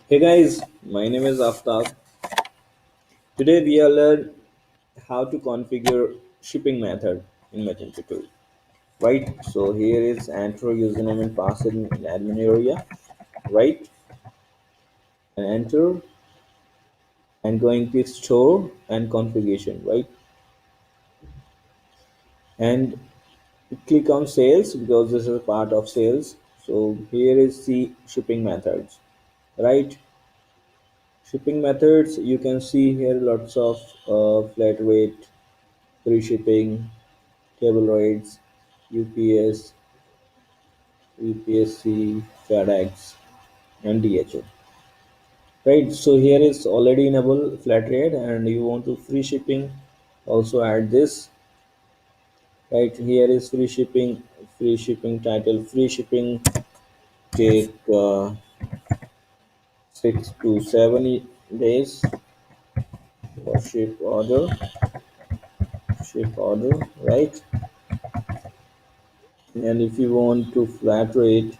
Hey guys, my name is Aftab. Today we will learn how to configure shipping method in Magento 2. Right? So here is enter username and password in admin area. Right? And enter and going to store and configuration. Right? And click on sales because this is a part of sales. So here is the shipping methods. Right? Shipping methods you can see here lots of flat rate, free shipping, cable rates, UPS, UPSC, FedEx, and DHL. Right, so here is already enable flat rate, and you want to free shipping. Also add this. Right, here is free shipping title, free shipping. Take 6 to 7 days for ship order. Right, and if you want to flat rate,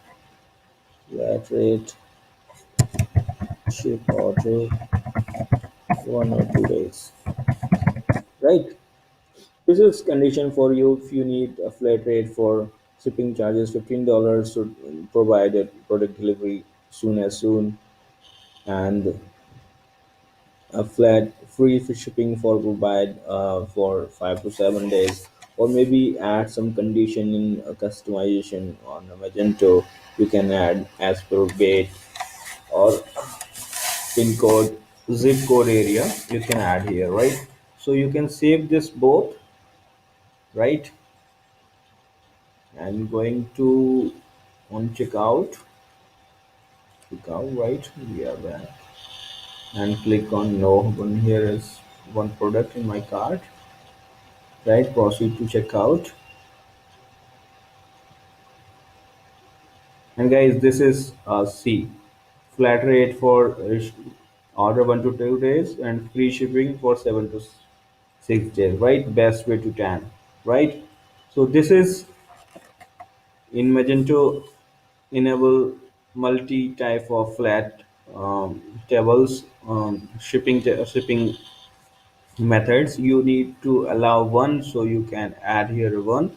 ship order 1 or 2 days. Right. This is condition for you if you need a flat rate for shipping charges $15 to provide a product delivery soon and a flat free for shipping for provide for 5 to 7 days, or maybe add some condition in customization on a Magento. You can add as per gate or pin code, zip code area. You can add here, right? So you can save this both, right? And going to on checkout, right? We are back and click on no one. Here is one product in my cart, right? Proceed to checkout. And guys, this is C, flat rate for order 1 to 2 days and free shipping for 7 to 6 days, right? Best way to 10, right? So this is in Magento enable multi-type of flat tables shipping methods. You need to allow one, so you can add here one,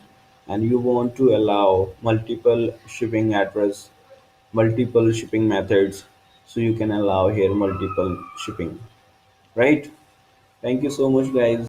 and you want to allow multiple shipping address, multiple shipping methods, so you can allow here multiple shipping, right? Thank you so much guys.